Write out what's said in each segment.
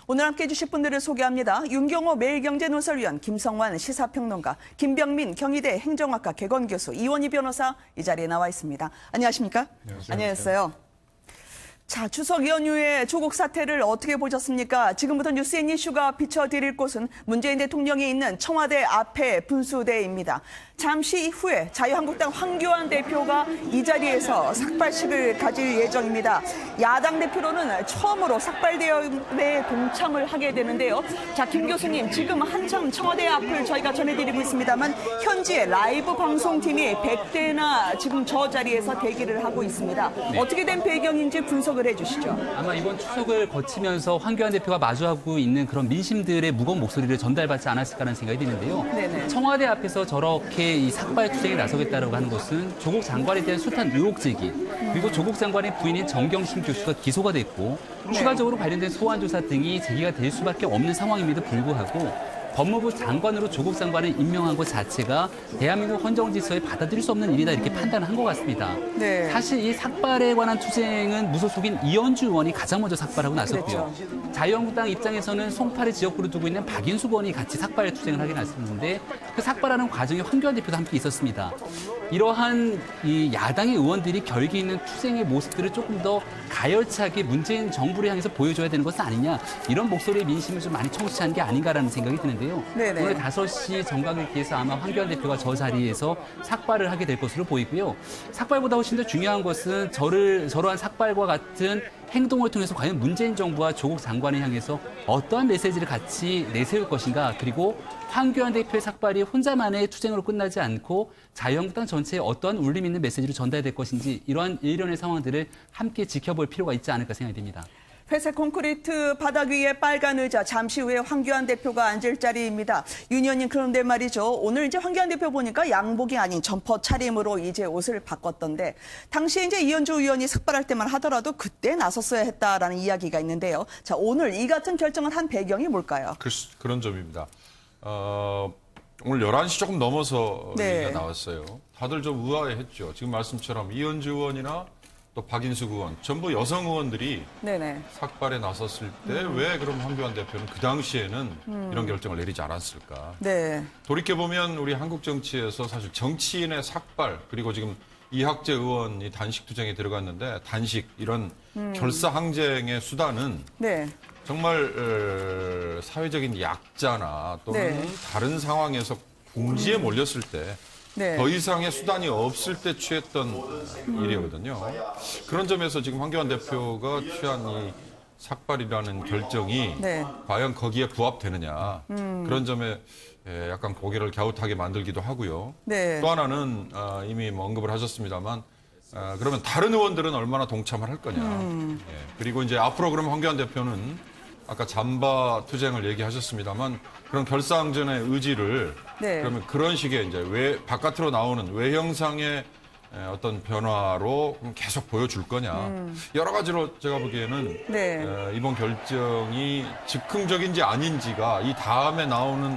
오늘 함께해 주실 분들을 소개합니다. 윤경호 매일경제논설위원, 김성환 시사평론가, 김병민 경희대 행정학과 개건교수, 이원희 변호사 이 자리에 나와 있습니다. 안녕하십니까? 안녕하세요. 자, 추석 연휴에 조국 사태를 어떻게 보셨습니까? 지금부터 뉴스앤 이슈가 비춰드릴 곳은 문재인 대통령이 있는 청와대 앞에 분수대입니다. 잠시 후에 자유한국당 황교안 대표가 이 자리에서 삭발식을 가질 예정입니다. 야당 대표로는 처음으로 삭발대회에 동참을 하게 되는데요. 자, 김 교수님, 지금 한참 청와대 앞을 저희가 전해드리고 있습니다만 현지에 라이브 방송팀이 100대나 지금 저 자리에서 대기를 하고 있습니다. 네. 어떻게 된 배경인지 분석을 해주시죠. 아마 이번 추석을 거치면서 황교안 대표가 마주하고 있는 그런 민심들의 무거운 목소리를 전달받지 않았을까라는 생각이 드는데요. 네네. 청와대 앞에서 저렇게 이 삭발 투쟁에 나서겠다라고 하는 것은 조국 장관에 대한 숱한 의혹 제기, 그리고 조국 장관의 부인인 정경심 교수가 기소가 됐고 추가적으로 관련된 소환 조사 등이 제기가 될 수밖에 없는 상황임에도 불구하고 법무부 장관으로 조국 장관을 임명한 것 자체가 대한민국 헌정 질서에 받아들일 수 없는 일이다 이렇게 판단한 것 같습니다. 네. 사실 이 삭발에 관한 투쟁은 무소속인 이현주 의원이 가장 먼저 삭발하고 나섰고요. 그렇죠. 자유한국당 입장에서는 송파를 지역구로 두고 있는 박인수 의원이 같이 삭발 투쟁을 하게 났었는데 그 삭발하는 과정에 황교안 대표도 함께 있었습니다. 이러한 이 야당의 의원들이 결기 있는 투쟁의 모습들을 조금 더 가열차게 문재인 정부를 향해서 보여줘야 되는 것은 아니냐, 이런 목소리의 민심을 좀 많이 청취한 게 아닌가라는 생각이 드는데요. 네네. 오늘 5시 정각을 기해서 아마 황교안 대표가 저 자리에서 삭발을 하게 될 것으로 보이고요. 삭발보다 훨씬 더 중요한 것은 저러한 삭발과 같은 행동을 통해서 과연 문재인 정부와 조국 장관을 향해서 어떠한 메시지를 같이 내세울 것인가, 그리고 황교안 대표의 삭발이 혼자만의 투쟁으로 끝나지 않고 자유한국당 전체에 어떠한 울림 있는 메시지를 전달될 것인지, 이러한 일련의 상황들을 함께 지켜볼 필요가 있지 않을까 생각이 듭니다. 회색 콘크리트 바닥 위에 빨간 의자, 잠시 후에 황교안 대표가 앉을 자리입니다. 윤 의원님, 그런데 말이죠. 오늘 이제 황교안 대표 보니까 양복이 아닌 점퍼 차림으로 이제 옷을 바꿨던데, 당시에 이제 이현주 의원이 삭발할 때만 하더라도 그때 나섰어야 했다라는 이야기가 있는데요. 자, 오늘 이 같은 결정을 한 배경이 뭘까요? 그런 점입니다. 오늘 11시 조금 넘어서 네. 얘기가 나왔어요. 다들 좀 의아해했죠. 지금 말씀처럼 이현주 의원이나 또 박인수 의원, 전부 여성 의원들이 네네. 삭발에 나섰을 때 왜 그럼 황교안 대표는 그 당시에는 이런 결정을 내리지 않았을까? 네. 돌이켜보면 우리 한국 정치에서 사실 정치인의 삭발, 그리고 지금 이학재 의원이 단식 투쟁에 들어갔는데 단식, 이런 결사항쟁의 수단은 네. 정말 사회적인 약자나 또는 네. 다른 상황에서 궁지에 몰렸을 때 네. 더 이상의 수단이 없을 때 취했던 일이거든요. 그런 점에서 지금 황교안 대표가 취한 이 삭발이라는 결정이 네. 과연 거기에 부합되느냐, 그런 점에 약간 고개를 갸웃하게 만들기도 하고요. 네. 또 하나는 이미 뭐 언급을 하셨습니다만, 그러면 다른 의원들은 얼마나 동참을 할 거냐. 그리고 이제 앞으로 그러면 황교안 대표는 아까 잠바 투쟁을 얘기하셨습니다만, 그런 결사항전의 의지를 네. 그러면 그런 식의 이제 바깥으로 나오는 외형상의 어떤 변화로 계속 보여줄 거냐. 여러 가지로 제가 보기에는 네. 이번 결정이 즉흥적인지 아닌지가 이 다음에 나오는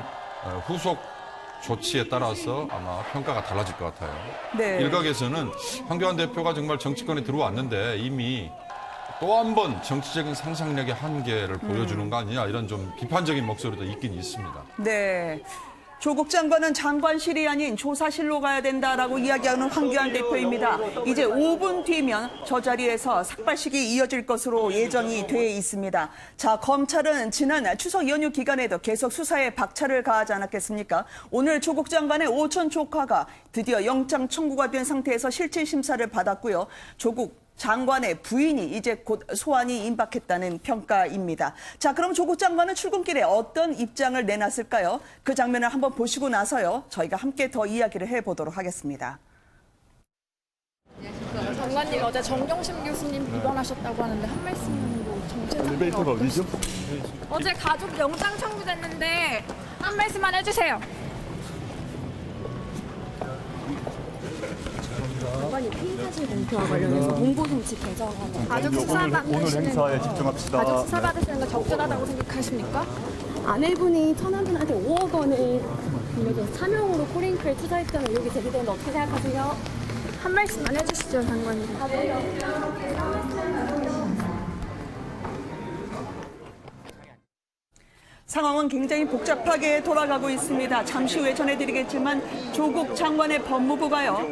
후속 조치에 따라서 아마 평가가 달라질 것 같아요. 네. 일각에서는 황교안 대표가 정말 정치권에 들어왔는데 이미 또 한 번 정치적인 상상력의 한계를 보여주는 거 아니냐, 이런 좀 비판적인 목소리도 있긴 있습니다. 네. 조국 장관은 장관실이 아닌 조사실로 가야 된다라고 이야기하는 황교안 대표입니다. 이제 5분 뒤면 저 자리에서 삭발식이 이어질 것으로 예정이 돼 있습니다. 자, 검찰은 지난 추석 연휴 기간에도 계속 수사에 박차를 가하지 않았겠습니까? 오늘 조국 장관의 오촌 조카가 드디어 영장 청구가 된 상태에서 실질 심사를 받았고요. 조국 장관의 부인이 이제 곧 소환이 임박했다는 평가입니다. 자, 그럼 조국 장관은 출근길에 어떤 입장을 내놨을까요? 그 장면을 한번 보시고 나서요, 저희가 함께 더 이야기를 해보도록 하겠습니다. 장관님, 어제 정경심 교수님 입원하셨다고 하는데 한 말씀도 정체 엘리베이터가 어디죠? 어제 가족 영장 청구됐는데 한 말씀만 해주세요. 장관님 피의사실 공표와 관련해서 홍보정치 개정안을 가족 수사 오늘 받으시는 행사에 집중합시다. 가족 수사 받으시는 거 적절하다고 생각하십니까? 아내분이 천안분한테 5억 원을 빌려줘서 차명으로 코링크에 투자했다는 의혹이 제기되는데 어떻게 생각하세요? 한 말씀만 해주시죠, 장관님. 상황은 굉장히 복잡하게 돌아가고 있습니다. 잠시 후에 전해드리겠지만 조국 장관의 법무부가요.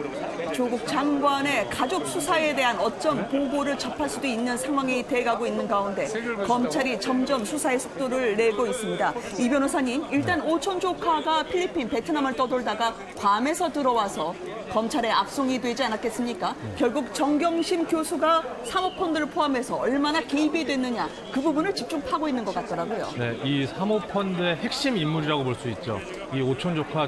조국 장관의 가족 수사에 대한 어쩜 보고를 접할 수도 있는 상황이 돼가고 있는 가운데 검찰이 점점 수사의 속도를 내고 있습니다. 이 변호사님, 일단 오촌 조카가 필리핀, 베트남을 떠돌다가 괌에서 들어와서 검찰에 압송이 되지 않았겠습니까? 결국 정경심 교수가 사모펀드를 포함해서 얼마나 개입이 됐느냐, 그 부분을 집중 파고 있는 것 같더라고요. 네, 이 사모펀드의 핵심 인물이라고 볼 수 있죠. 이 오촌 조카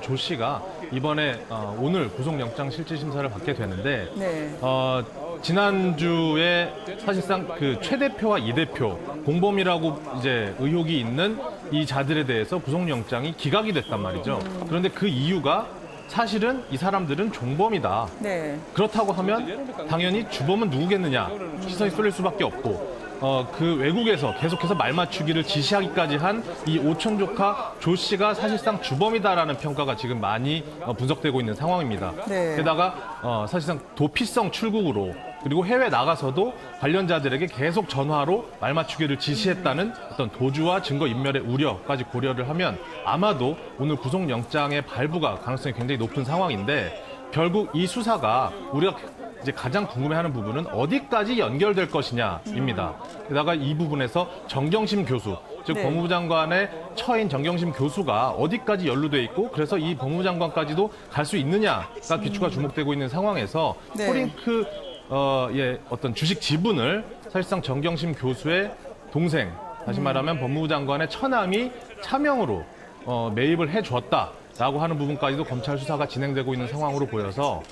조 씨가 이번에 오늘 구속영장 실질심사를 받게 되는데 네. 지난주에 사실상 그 최 대표와 이 대표 공범이라고 이제 의혹이 있는 이 자들에 대해서 구속영장이 기각이 됐단 말이죠. 그런데 그 이유가 사실은 이 사람들은 종범이다. 네. 그렇다고 하면 당연히 주범은 누구겠느냐 시선이 쏠릴 수밖에 없고 그 외국에서 계속해서 말 맞추기를 지시하기까지 한 이 오촌 조카 조 씨가 사실상 주범이다라는 평가가 지금 많이 분석되고 있는 상황입니다. 네. 게다가 사실상 도피성 출국으로 그리고 해외 나가서도 관련자들에게 계속 전화로 말 맞추기를 지시했다는 어떤 도주와 증거 인멸의 우려까지 고려를 하면 아마도 오늘 구속영장의 발부가 가능성이 굉장히 높은 상황인데 결국 이 수사가 우리가 이제 가장 궁금해하는 부분은 어디까지 연결될 것이냐입니다. 게다가 이 부분에서 정경심 교수, 즉 네. 법무부 장관의 처인 정경심 교수가 어디까지 연루돼 있고 그래서 이 법무부 장관까지도 갈 수 있느냐가 기초가 주목되고 있는 상황에서 네. 코링크 어떤 주식 지분을 사실상 정경심 교수의 동생, 다시 말하면 법무부 장관의 처남이 차명으로 매입을 해줬다라고 하는 부분까지도 검찰 수사가 진행되고 있는 상황으로 보여서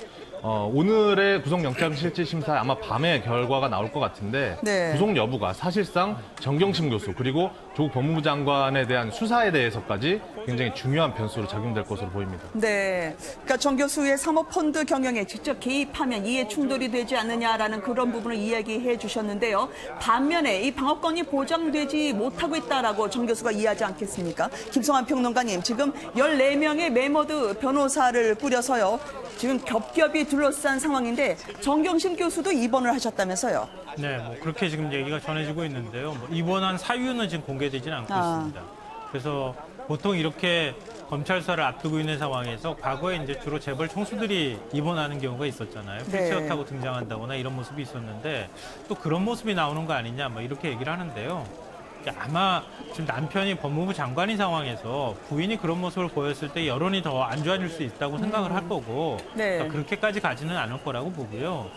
오늘의 구속영장 실질심사 아마 밤에 결과가 나올 것 같은데 네. 구속 여부가 사실상 정경심 교수 그리고 조국 법무부 장관에 대한 수사에 대해서까지 굉장히 중요한 변수로 작용될 것으로 보입니다. 네. 그러니까 정 교수의 사모펀드 경영에 직접 개입하면 이해 충돌이 되지 않느냐라는 그런 부분을 이야기해 주셨는데요. 반면에 이 방어권이 보장되지 못하고 있다라고 정 교수가 이해하지 않겠습니까? 김성환 평론가님, 지금 14명의 메머드 변호사를 꾸려서요. 지금 겹겹이 둘러싼 상황인데 정경심 교수도 입원을 하셨다면서요. 네, 뭐 그렇게 지금 얘기가 전해지고 있는데요. 뭐 입원한 사유는 지금 공개되지는 않고 있습니다. 그래서 보통 이렇게 검찰 수사를 앞두고 있는 상황에서 과거에 이제 주로 재벌 총수들이 입원하는 경우가 있었잖아요. 네. 휠체어 타고 등장한다거나 이런 모습이 있었는데 또 그런 모습이 나오는 거 아니냐 뭐 이렇게 얘기를 하는데요. 아마 지금 남편이 법무부 장관인 상황에서 부인이 그런 모습을 보였을 때 여론이 더 안 좋아질 수 있다고 생각을 할 거고 네. 그러니까 그렇게까지 가지는 않을 거라고 보고요.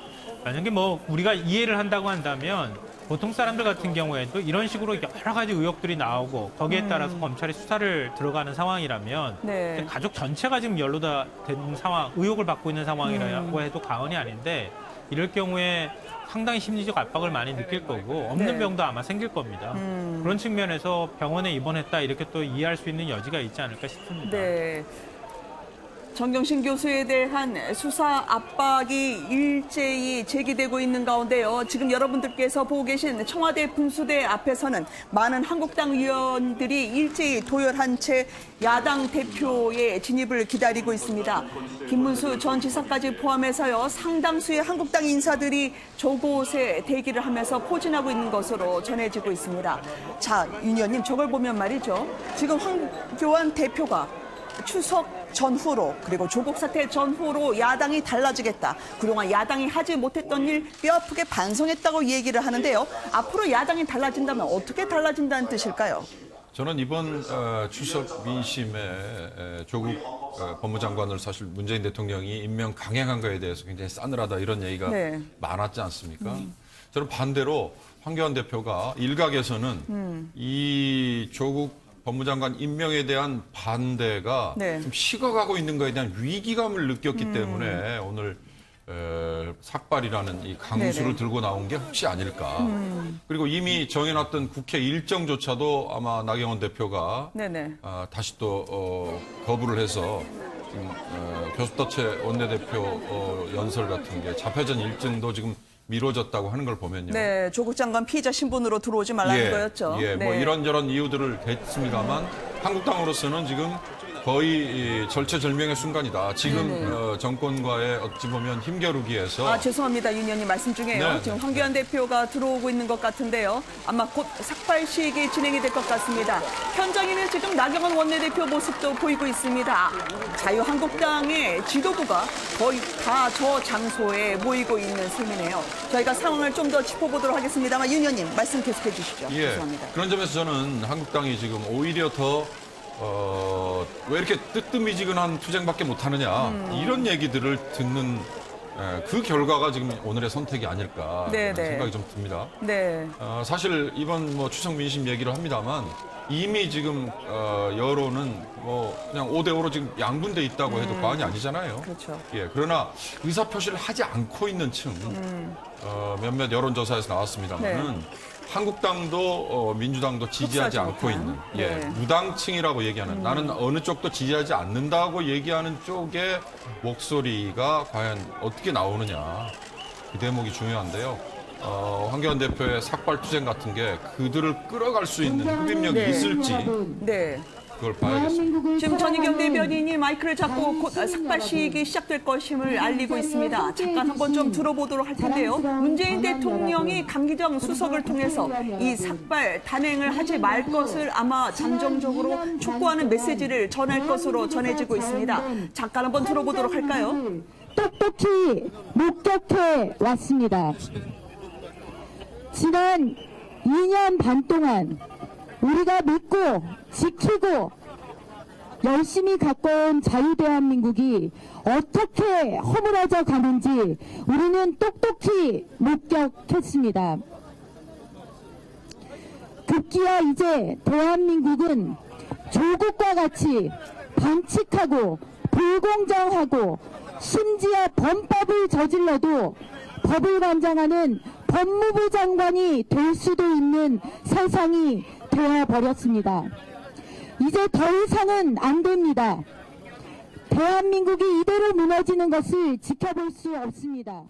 만약에 뭐 우리가 이해를 한다고 한다면 보통 사람들 같은 경우에도 이런 식으로 여러 가지 의혹들이 나오고 거기에 따라서 검찰이 수사를 들어가는 상황이라면 네. 가족 전체가 지금 연루가 된 상황, 의혹을 받고 있는 상황이라고 해도 과언이 아닌데 이럴 경우에 상당히 심리적 압박을 많이 느낄 거고 없는 네. 병도 아마 생길 겁니다. 그런 측면에서 병원에 입원했다 이렇게 또 이해할 수 있는 여지가 있지 않을까 싶습니다. 네. 정경심 교수에 대한 수사 압박이 일제히 제기되고 있는 가운데요. 지금 여러분들께서 보고 계신 청와대 분수대 앞에서는 많은 한국당 의원들이 일제히 도열한 채 야당 대표의 진입을 기다리고 있습니다. 김문수 전 지사까지 포함해서요. 상당수의 한국당 인사들이 저곳에 대기를 하면서 포진하고 있는 것으로 전해지고 있습니다. 자, 윤 의원님, 저걸 보면 말이죠. 지금 황교안 대표가 추석 전후로 그리고 조국 사태 전후로 야당이 달라지겠다. 그동안 야당이 하지 못했던 일 뼈아프게 반성했다고 얘기를 하는데요. 앞으로 야당이 달라진다면 어떻게 달라진다는 뜻일까요? 저는 이번 추석 민심에 조국 법무장관을 사실 문재인 대통령이 임명 강행한 거에 대해서 굉장히 싸늘하다 이런 얘기가 네. 많았지 않습니까? 저는 반대로 황교안 대표가 일각에서는 이 조국 법무장관 임명에 대한 반대가 네. 좀 식어가고 있는 것에 대한 위기감을 느꼈기 때문에 오늘 삭발이라는 이 강수를 네네. 들고 나온 게 혹시 아닐까. 그리고 이미 정해놨던 국회 일정조차도 아마 나경원 대표가 네네. 다시 또 거부를 해서 지금 교섭단체 원내대표 연설 같은 게 잡혀진 일정도 지금 미뤄졌다고 하는 걸 보면요. 네, 조국 장관 피의자 신분으로 들어오지 말라는 거였죠. 예, 네. 뭐 이런저런 이유들을 댔습니다만 한국당으로서는 지금 거의 절체절명의 순간이다. 지금 정권과의 어찌 보면 힘겨루기에서 아, 죄송합니다. 윤 의원님 말씀 중에요. 네, 지금 네. 황교안 대표가 들어오고 있는 것 같은데요. 아마 곧 삭발식이 진행이 될 것 같습니다. 현장에는 지금 나경원 원내대표 모습도 보이고 있습니다. 자유한국당의 지도부가 거의 다 저 장소에 모이고 있는 셈이네요. 저희가 상황을 좀 더 짚어보도록 하겠습니다만 윤 의원님 말씀 계속해 주시죠. 예, 죄송합니다. 그런 점에서 저는 한국당이 지금 오히려 더 왜 이렇게 뜨뜻미지근한 투쟁밖에 못하느냐 이런 얘기들을 듣는 그 결과가 지금 오늘의 선택이 아닐까 네, 네. 생각이 좀 듭니다. 네. 사실 이번 뭐 추석 민심 얘기를 합니다만 이미 지금 여론은 뭐 그냥 5대5로 지금 양분돼 있다고 해도 과언이 아니잖아요. 그렇죠. 예, 그러나 의사 표시를 하지 않고 있는 층 몇몇 여론조사에서 나왔습니다만은 한국당도 민주당도 지지하지 흡수하지 않고 못한. 있는 네. 무당층이라고 얘기하는 나는 어느 쪽도 지지하지 않는다고 얘기하는 쪽의 목소리가 과연 어떻게 나오느냐 그 대목이 중요한데요. 황교안 대표의 삭발투쟁 같은 게 그들을 끌어갈 수 있는 흡입력이 네. 있을지 네. 그걸 봐야겠습니다. 지금 전희경 대변인이 마이크를 잡고 곧 삭발식이 시작될 것임을 알리고 있습니다. 잠깐 한번 좀 들어보도록 할 텐데요. 문재인 대통령이 강기정 수석을 통해서 이 삭발 단행을 하지 말 것을 아마 잠정적으로 촉구하는 메시지를 전할 것으로 전해지고 있습니다. 잠깐 한번 들어보도록 할까요? 똑똑히 목격해 왔습니다. 지난 2년 반 동안 우리가 믿고 지키고 열심히 가꿔온 자유대한민국이 어떻게 허물어져 가는지 우리는 똑똑히 목격했습니다. 급기야 이제 대한민국은 조국과 같이 반칙하고 불공정하고 심지어 범법을 저질러도 법을 관장하는 법무부 장관이 될 수도 있는 세상이 되어버렸습니다. 이제 더 이상은 안 됩니다. 대한민국이 이대로 무너지는 것을 지켜볼 수 없습니다.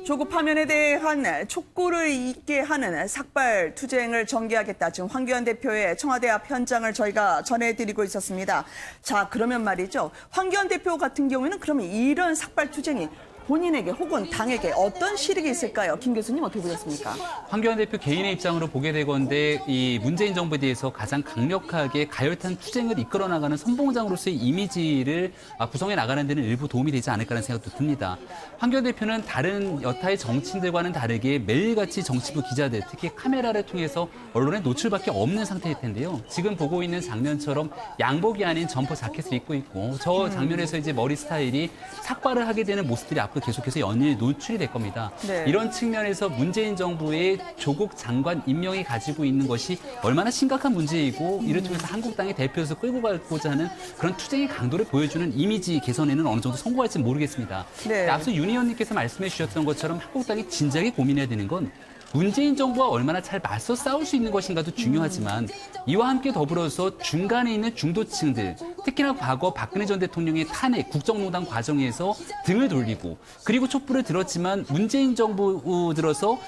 조국 파면에 대한 촉구를 있게 하는 삭발 투쟁을 전개하겠다. 지금 황교안 대표의 청와대 앞 현장을 저희가 전해드리고 있었습니다. 자, 그러면 말이죠. 황교안 대표 같은 경우에는 그러면 이런 삭발 투쟁이 본인에게 혹은 당에게 어떤 실익이 있을까요? 김 교수님 어떻게 보셨습니까? 황교안 대표 개인의 입장으로 보게 되건데 이 문재인 정부에 대해서 가장 강력하게 가열탄 투쟁을 이끌어 나가는 선봉장으로서의 이미지를 구성해 나가는 데는 일부 도움이 되지 않을까라는 생각도 듭니다. 황교안 대표는 다른 여타의 정치인들과는 다르게 매일같이 정치부 기자들, 특히 카메라를 통해서 언론에 노출밖에 없는 상태일 텐데요. 지금 보고 있는 장면처럼 양복이 아닌 점퍼 자켓을 입고 있고 저 장면에서 이제 머리 스타일이 삭발을 하게 되는 모습들이 앞으로 계속해서 연일 노출이 될 겁니다. 네. 이런 측면에서 문재인 정부의 조국 장관 임명이 가지고 있는 것이 얼마나 심각한 문제이고 이를 통해서 한국당의 대표에서 끌고 가고자 하는 그런 투쟁의 강도를 보여주는 이미지 개선에는 어느 정도 성공할지 모르겠습니다. 네. 앞서 윤 의원님께서 말씀해 주셨던 것처럼 한국당이 진작에 고민해야 되는 건 문재인 정부와 얼마나 잘 맞서 싸울 수 있는 것인가도 중요하지만 이와 함께 더불어서 중간에 있는 중도층들, 특히나 과거 박근혜 전 대통령의 탄핵, 국정농단 과정에서 등을 돌리고 그리고 촛불을 들었지만 문재인 정부 들어서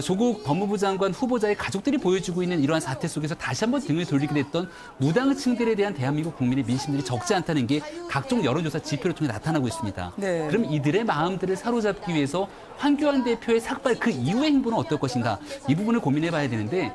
조국 법무부 장관 후보자의 가족들이 보여주고 있는 이러한 사태 속에서 다시 한번 등을 돌리게 됐던 무당층들에 대한 대한민국 국민의 민심들이 적지 않다는 게 각종 여론조사 지표를 통해 나타나고 있습니다. 네. 그럼 이들의 마음들을 사로잡기 위해서 황교안 대표의 삭발 그 이후의 행보는 어떨 것인가 이 부분을 고민해봐야 되는데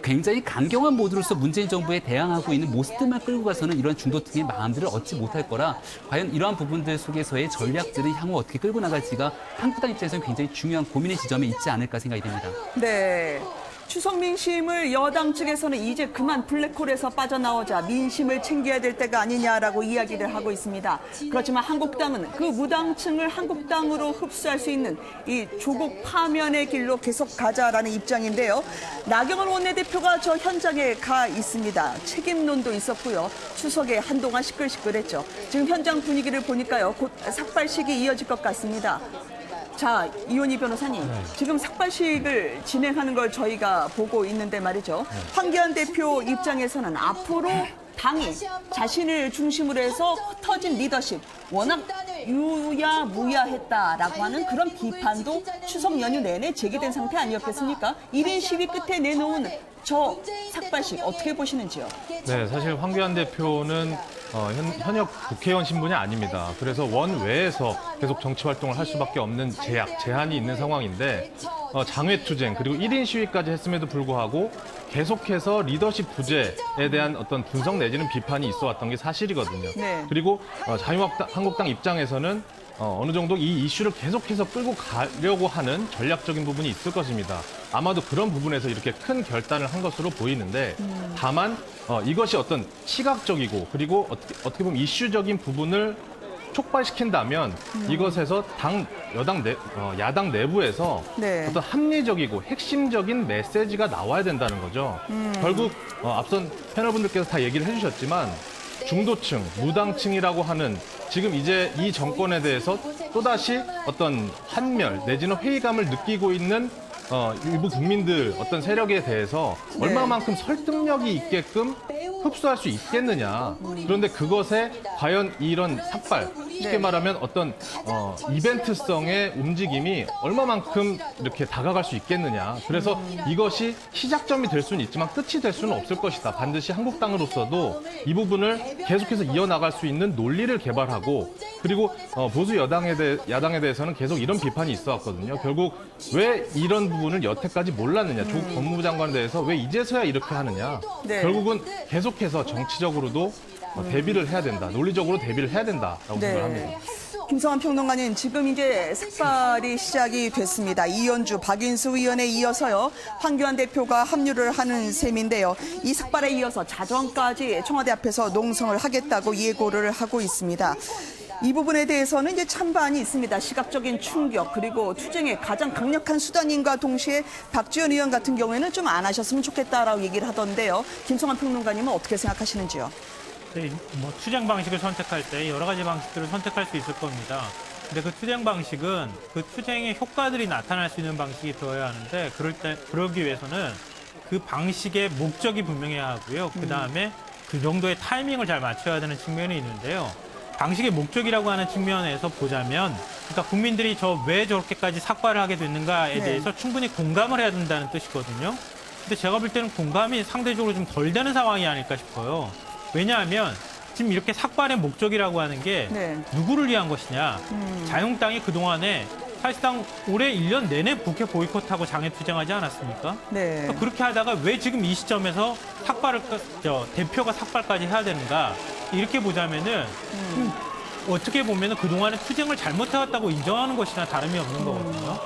굉장히 강경한 모드로서 문재인 정부에 대항하고 있는 모습들만 끌고 가서는 이런 중도층의 마음들을 얻지 못할 거라 과연 이러한 부분들 속에서의 전략들을 향후 어떻게 끌고 나갈지가 한국당 입장에서는 굉장히 중요한 고민의 지점에 있지 않을까 생각이 됩니다. 네. 추석 민심을 여당 측에서는 이제 그만 블랙홀에서 빠져나오자 민심을 챙겨야 될 때가 아니냐라고 이야기를 하고 있습니다. 그렇지만 한국당은 그 무당층을 한국당으로 흡수할 수 있는 이 조국 파면의 길로 계속 가자라는 입장인데요. 나경원 원내대표가 저 현장에 가 있습니다. 책임론도 있었고요. 추석에 한동안 시끌시끌했죠. 지금 현장 분위기를 보니까요. 곧 삭발식이 이어질 것 같습니다. 자, 이원희 변호사님, 지금 삭발식을 진행하는 걸 저희가 보고 있는데 말이죠. 황교안 대표 입장에서는 앞으로 당이 자신을 중심으로 해서 흩어진 리더십, 워낙 유야무야했다라고 하는 그런 비판도 추석 연휴 내내 제기된 상태 아니었겠습니까? 1인 시위 끝에 내놓은 저 삭발식 어떻게 보시는지요? 네, 사실 황교안 대표는 현역 국회의원 신분이 아닙니다. 그래서 원외에서 계속 정치 활동을 할 수밖에 없는 제한이 있는 상황인데 장외투쟁 그리고 1인 시위까지 했음에도 불구하고 계속해서 리더십 부재에 대한 어떤 분석 내지는 비판이 있어 왔던 게 사실이거든요. 네. 그리고 자유한국당 입장에서는 어느 정도 이 이슈를 계속해서 끌고 가려고 하는 전략적인 부분이 있을 것입니다. 아마도 그런 부분에서 이렇게 큰 결단을 한 것으로 보이는데 다만 이것이 어떤 시각적이고 그리고 어떻게 보면 이슈적인 부분을 촉발시킨다면 이것에서 야당 내부에서 네. 어떤 합리적이고 핵심적인 메시지가 나와야 된다는 거죠. 결국 앞선 패널분들께서 다 얘기를 해주셨지만 중도층, 무당층이라고 하는 지금 이제 이 정권에 대해서 또다시 어떤 환멸 내지는 회의감을 느끼고 있는 일부 국민들 어떤 세력에 대해서 네. 얼마만큼 설득력이 있게끔 흡수할 수 있겠느냐. 그런데 그것에 과연 이런 삭발, 쉽게 네. 말하면 어떤 이벤트성의 움직임이 얼마만큼 이렇게 다가갈 수 있겠느냐. 그래서 이것이 시작점이 될 수는 있지만 끝이 될 수는 없을 것이다. 반드시 한국당으로서도 이 부분을 계속해서 이어나갈 수 있는 논리를 개발하고 그리고 보수 야당에 대해서는 계속 이런 비판이 있어 왔거든요. 결국 왜 이런 부분을 여태까지 몰랐느냐. 조국 법무부 장관에 대해서 왜 이제서야 이렇게 하느냐. 네. 결국은 계속해서 정치적으로도 대비를 해야 된다. 논리적으로 대비를 해야 된다라고 네. 생각합니다. 김성환 평론가님, 지금 이제 삭발이 시작이 됐습니다. 이현주, 박인수 의원에 이어서요, 황교안 대표가 합류를 하는 셈인데요. 이 삭발에 이어서 자정까지 청와대 앞에서 농성을 하겠다고 예고를 하고 있습니다. 이 부분에 대해서는 이제 찬반이 있습니다. 시각적인 충격, 그리고 투쟁의 가장 강력한 수단인과 동시에 박지원 의원 같은 경우에는 좀 안 하셨으면 좋겠다라고 얘기를 하던데요. 김성환 평론가님은 어떻게 생각하시는지요? 네, 뭐 투쟁 방식을 선택할 때 여러 가지 방식들을 선택할 수 있을 겁니다. 근데 그 투쟁 방식은 그 투쟁의 효과들이 나타날 수 있는 방식이 되어야 하는데 그러기 위해서는 그 방식의 목적이 분명해야 하고요. 그 다음에 그 정도의 타이밍을 잘 맞춰야 되는 측면이 있는데요. 방식의 목적이라고 하는 측면에서 보자면, 그러니까 국민들이 왜 저렇게까지 삭발을 하게 됐는가에 네. 대해서 충분히 공감을 해야 된다는 뜻이거든요. 근데 제가 볼 때는 공감이 상대적으로 좀 덜 되는 상황이 아닐까 싶어요. 왜냐하면 지금 이렇게 삭발의 목적이라고 하는 게 네. 누구를 위한 것이냐. 자유한국당이 그동안에 사실상 올해 1년 내내 국회 보이콧하고 장애투쟁하지 않았습니까? 네. 그러니까 그렇게 하다가 왜 지금 이 시점에서 대표가 삭발까지 해야 되는가. 이렇게 보자면은 어떻게 보면은 그동안에 투쟁을 잘못해왔다고 인정하는 것이나 다름이 없는 거거든요.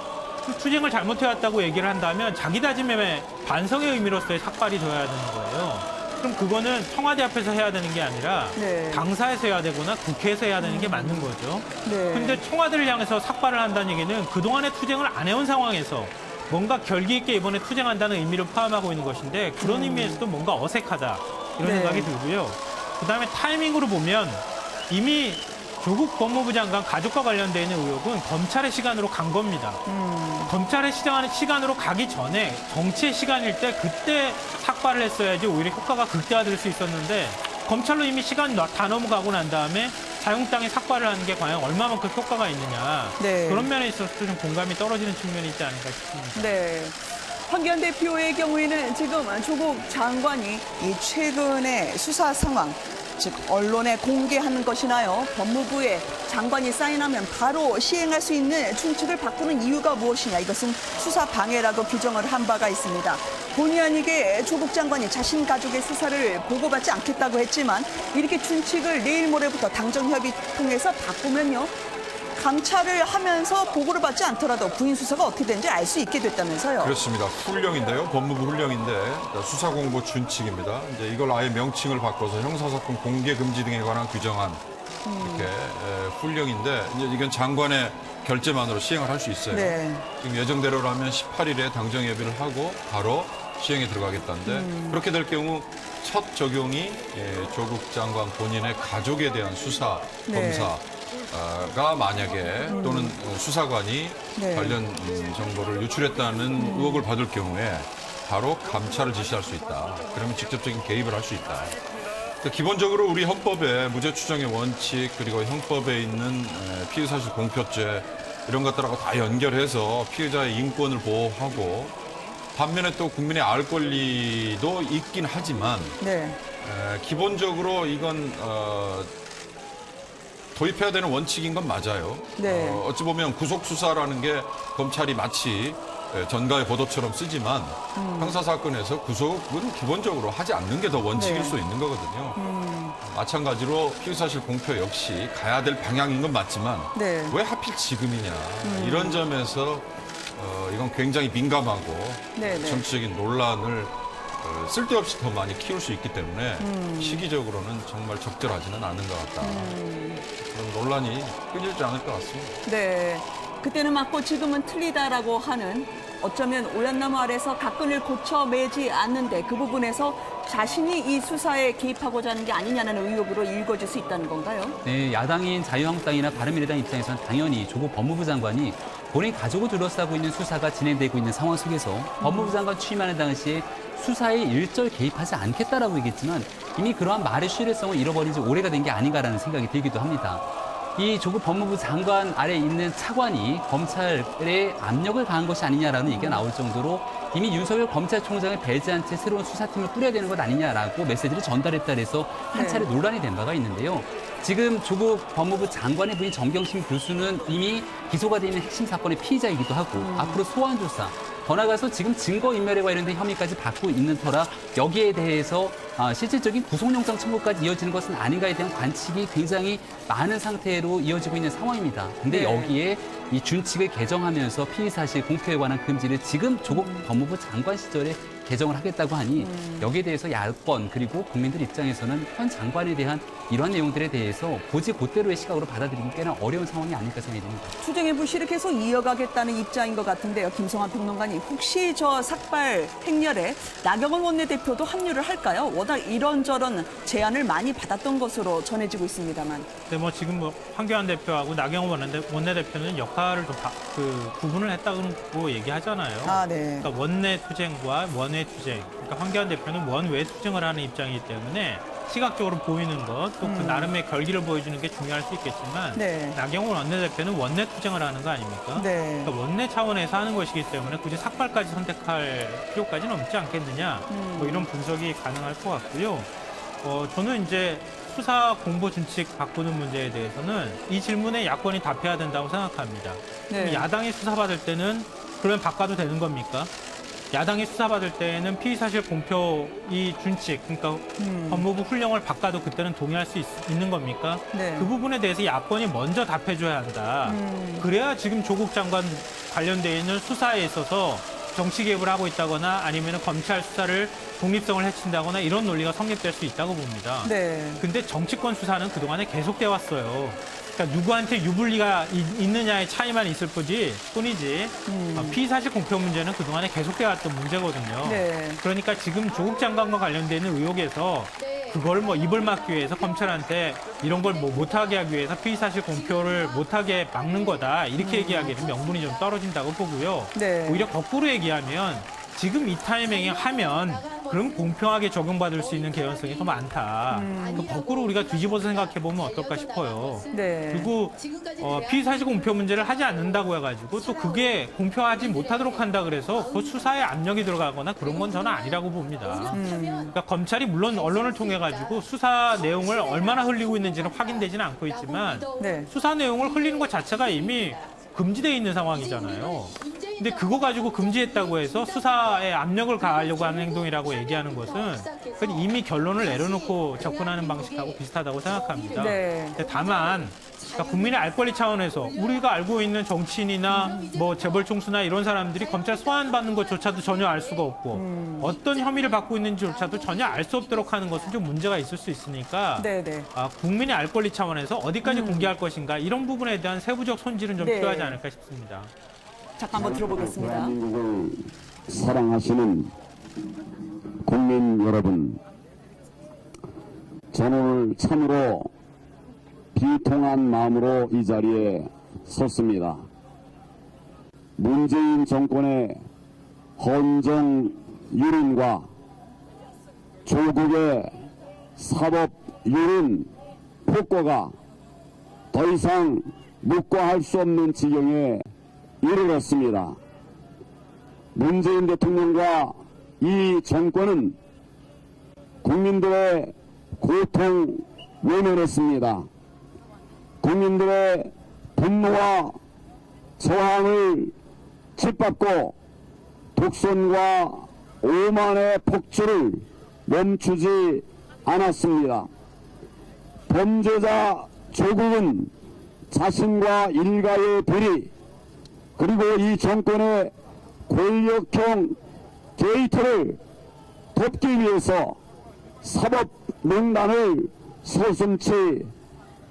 투쟁을 잘못해왔다고 얘기를 한다면 자기 다짐의 반성의 의미로서의 삭발이 되어야 되는 거예요. 그럼 그거는 청와대 앞에서 해야 되는 게 아니라 네. 당사에서 해야 되거나 국회에서 해야 되는 게 맞는 거죠. 네. 그런데 청와대를 향해서 삭발을 한다는 얘기는 그동안에 투쟁을 안 해온 상황에서 뭔가 결기 있게 이번에 투쟁한다는 의미를 포함하고 있는 것인데 그런 의미에서도 뭔가 어색하다 이런 네. 생각이 들고요. 그다음에 타이밍으로 보면 이미 조국 법무부 장관 가족과 관련되어 있는 의혹은 검찰의 시간으로 간 겁니다. 검찰의 시간으로 가기 전에 정치의 시간일 때 그때 삭발을 했어야지 오히려 효과가 극대화될 수 있었는데 검찰로 이미 시간 다 넘어가고 난 다음에 자유한국당이 삭발을 하는 게 과연 얼마만큼 효과가 있느냐. 네. 그런 면에 있어서도 좀 공감이 떨어지는 측면이 있지 않을까 싶습니다. 네. 황교안 대표의 경우에는 지금 조국 장관이 이 최근의 수사 상황, 즉 언론에 공개하는 것이나요, 법무부에 장관이 사인하면 바로 시행할 수 있는 준칙을 바꾸는 이유가 무엇이냐, 이것은 수사 방해라고 규정을 한 바가 있습니다. 본의 아니게 조국 장관이 자신 가족의 수사를 보고받지 않겠다고 했지만 이렇게 준칙을 내일 모레부터 당정협의 통해서 바꾸면요, 감찰을 하면서 보고를 받지 않더라도 부인 수사가 어떻게 되는지 알 수 있게 됐다면서요. 그렇습니다. 훈령인데요. 법무부 훈령인데 수사공보 준칙입니다. 이제 이걸 아예 명칭을 바꿔서 형사사건 공개 금지 등에 관한 규정한 이렇게 훈령인데 이제 이건 장관의 결재만으로 시행을 할 수 있어요. 네. 지금 예정대로라면 18일에 당정협의를 하고 바로 시행에 들어가겠다는데 그렇게 될 경우 첫 적용이 조국 장관 본인의 가족에 대한 수사 네. 검사가 만약에 또는 수사관이 네. 관련 정보를 유출했다는 의혹을 받을 경우에 바로 감찰을 지시할 수 있다. 그러면 직접적인 개입을 할 수 있다. 그러니까 기본적으로 우리 헌법에 무죄 추정의 원칙 그리고 형법에 있는 피의사실 공표죄 이런 것들하고 다 연결해서 피해자의 인권을 보호하고 반면에 또 국민의 알 권리도 있긴 하지만 네. 기본적으로 이건 도입해야 되는 원칙인 건 맞아요. 네. 어찌 보면 구속 수사라는 게 검찰이 마치 전가의 보도처럼 쓰지만 형사 사건에서 구속은 기본적으로 하지 않는 게 더 원칙일 네. 수 있는 거거든요. 마찬가지로 피의사실 공표 역시 가야 될 방향인 건 맞지만 네. 왜 하필 지금이냐 이런 점에서 이건 굉장히 민감하고 네, 네. 정치적인 논란을 쓸데없이 더 많이 키울 수 있기 때문에 시기적으로는 정말 적절하지는 않은 것 같다. 그런 논란이 끊이지 않을 것 같습니다. 네. 그때는 맞고 지금은 틀리다라고 하는 어쩌면 오얏나무 아래서 각근을 고쳐 매지 않는데 그 부분에서 자신이 이 수사에 개입하고자 하는 게 아니냐는 의혹으로 읽어질 수 있다는 건가요? 네, 야당인 자유한국당이나 바른미래당 입장에서는 당연히 조국 법무부 장관이 본인 가족을 둘러싸고 있는 수사가 진행되고 있는 상황 속에서 법무부 장관 취임하는 당시에 수사에 일절 개입하지 않겠다라고 얘기했지만 이미 그러한 말의 신뢰성을 잃어버린 지 오래가 된 게 아닌가라는 생각이 들기도 합니다. 이 조국 법무부 장관 아래 있는 차관이 검찰에 압력을 가한 것이 아니냐라는 얘기가 나올 정도로 이미 윤석열 검찰총장을 배제한 채 새로운 수사팀을 꾸려야 되는 것 아니냐라고 메시지를 전달했다 해서 한 차례 논란이 된 바가 있는데요. 지금 조국 법무부 장관의 부인 정경심 교수는 이미 기소가 되어 있는 핵심 사건의 피의자이기도 하고 앞으로 소환 조사, 더 나아가서 지금 증거인멸에 관련된 혐의까지 받고 있는 터라 여기에 대해서 실질적인 구속영장 청구까지 이어지는 것은 아닌가에 대한 관측이 굉장히 많은 상태로 이어지고 있는 상황입니다. 근데 네. 여기에 이 준칙을 개정하면서 피의사실 공표에 관한 금지를 지금 조국 법무부 장관 시절에 개정을 하겠다고 하니 여기에 대해서 야권 그리고 국민들 입장에서는 현 장관에 대한 이러한 내용들에 대해서 고지고대로의 시각으로 받아들이기 꽤나 어려운 상황이 아닐까 생각이 듭니다. 투쟁의 불씨를 계속 이어가겠다는 입장인 것 같은데요. 김성환 평론가님, 혹시 저 삭발 행렬에 나경원 원내대표도 합류를 할까요? 워낙 이런저런 제안을 많이 받았던 것으로 전해지고 있습니다만. 근데 뭐 지금 뭐 황교안 대표하고 나경원 원내대표는 역할을 좀 구분을 했다고 얘기하잖아요. 아, 네. 그러니까 원내 투쟁과 원외 투쟁. 그러니까 황교안 대표는 원외 투쟁을 하는 입장이기 때문에 시각적으로 보이는 것, 또 그 나름의 결기를 보여주는 게 중요할 수 있겠지만 네. 나경원 원내대표는 원내 투쟁을 하는 거 아닙니까? 네. 그러니까 원내 차원에서 하는 것이기 때문에 굳이 삭발까지 선택할 필요까지는 없지 않겠느냐, 뭐 이런 분석이 가능할 것 같고요. 저는 이제 수사 공보 준칙 바꾸는 문제에 대해서는 이 질문에 야권이 답해야 된다고 생각합니다. 네. 야당이 수사받을 때는 그러면 바꿔도 되는 겁니까? 야당이 수사받을 때는 피의사실 공표 이 준칙, 그러니까 법무부 훈령을 바꿔도 그때는 동의할 수 있는 겁니까? 네. 그 부분에 대해서 야권이 먼저 답해줘야 한다. 그래야 지금 조국 장관 관련되어 있는 수사에 있어서 정치 개입을 하고 있다거나 아니면 검찰 수사를 독립성을 해친다거나 이런 논리가 성립될 수 있다고 봅니다. 네. 근데 정치권 수사는 그동안에 계속돼 왔어요. 그러니까 누구한테 유불리가 있느냐의 차이만 있을 뿐이지 피의사실 공표 문제는 그동안에 계속돼 왔던 문제거든요. 네. 그러니까 지금 조국 장관과 관련되는 의혹에서 그걸 뭐 입을 막기 위해서 검찰한테 이런 걸 뭐 못하게 하기 위해서 피의사실 공표를 못하게 막는 거다. 이렇게 얘기하기에는 명분이 좀 떨어진다고 보고요. 네. 오히려 거꾸로 얘기하면 지금 이 타이밍에 하면 그럼 공평하게 적용받을 수 있는 개연성이 더 많다. 그 거꾸로 우리가 뒤집어서 생각해보면 어떨까 싶어요. 네. 그리고 피의사실 공표 문제를 하지 않는다고 해가지고 또 그게 공표하지 못하도록 한다 그래서 그 수사에 압력이 들어가거나 그런 건 저는 아니라고 봅니다. 그러니까 검찰이 물론 언론을 통해 가지고 수사 내용을 얼마나 흘리고 있는지는 확인되지는 않고 있지만 네. 수사 내용을 흘리는 것 자체가 이미 금지되어 있는 상황이잖아요. 근데 그거 가지고 금지했다고 해서 수사에 압력을 가하려고 하는 행동이라고 얘기하는 것은 그건 이미 결론을 내려놓고 접근하는 방식하고 비슷하다고 생각합니다. 네. 근데 다만 그러니까 국민의 알 권리 차원에서 우리가 알고 있는 정치인이나 뭐 재벌 총수나 이런 사람들이 검찰 소환받는 것조차도 전혀 알 수가 없고 어떤 혐의를 받고 있는지조차도 전혀 알 수 없도록 하는 것은 좀 문제가 있을 수 있으니까 네, 네. 국민의 알 권리 차원에서 어디까지 공개할 것인가 이런 부분에 대한 세부적 손질은 좀 네. 필요하지 않을까 싶습니다. 잠깐 한번 들어보겠습니다. 대한민국을 사랑하시는 국민 여러분, 저는 오늘 참으로 비통한 마음으로 이 자리에 섰습니다. 문재인 정권의 헌정 유린과 조국의 사법 유린 폭거가 더 이상 묵과할 수 없는 지경에 이르렀습니다. 문재인 대통령과 이 정권은 국민들의 고통 외면했습니다. 국민들의 분노와 저항을 짓밟고 독선과 오만의 폭주를 멈추지 않았습니다. 범죄자 조국은 자신과 일가의 불의 그리고 이 정권의 권력형 게이트를 덮기 위해서 사법농단을 서슴지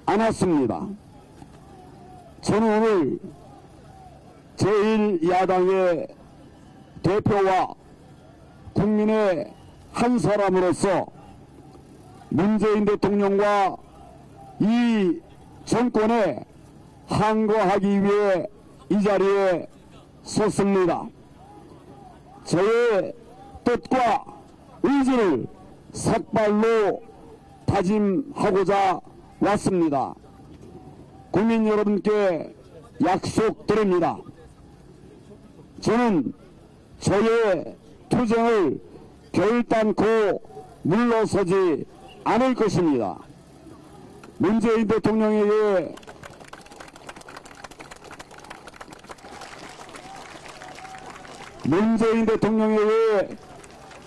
않았습니다. 저는 오늘 제1야당의 대표와 국민의 한 사람으로서 문재인 대통령과 이 정권에 항거하기 위해 이 자리에 섰습니다. 저의 뜻과 의지를 삭발로 다짐하고자 왔습니다. 국민 여러분께 약속드립니다. 저는 저의 투쟁을 결단코 물러서지 않을 것입니다. 문재인 대통령에게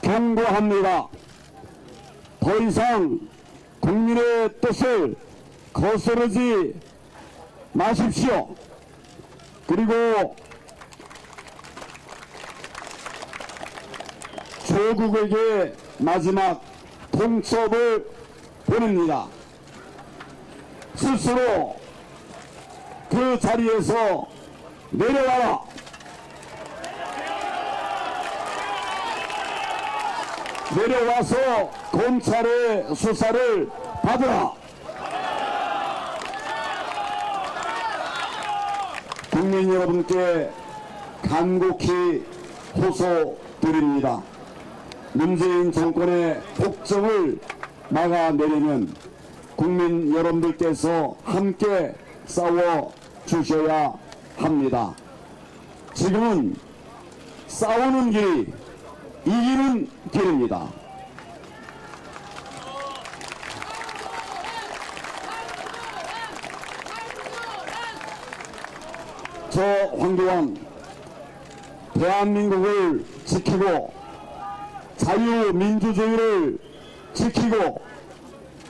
경고합니다. 더 이상 국민의 뜻을 거스르지 마십시오. 그리고 조국에게 마지막 통첩을 보냅니다. 스스로 그 자리에서 내려와라. 내려와서 검찰의 수사를 받으라. 국민 여러분께 간곡히 호소드립니다. 문재인 정권의 폭정을 막아내려면 국민 여러분들께서 함께 싸워 주셔야 합니다. 지금은 싸우는 길이 이기는 길입니다. 저 황교안 대한민국을 지키고 자유민주주의를 지키고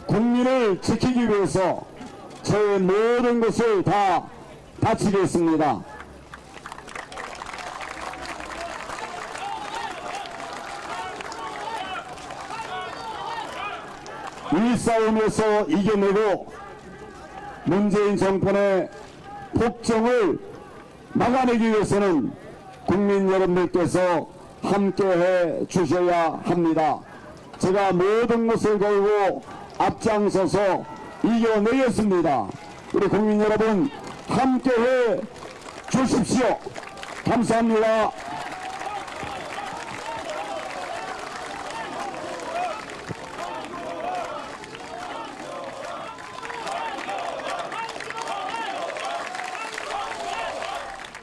국민을 지키기 위해서 저의 모든 것을 다 바치겠습니다. 이 싸움에서 이겨내고 문재인 정권의 폭정을 막아내기 위해서는 국민 여러분들께서 함께해 주셔야 합니다. 제가 모든 것을 걸고 앞장서서 이겨내겠습니다. 우리 국민 여러분 함께해 주십시오. 감사합니다.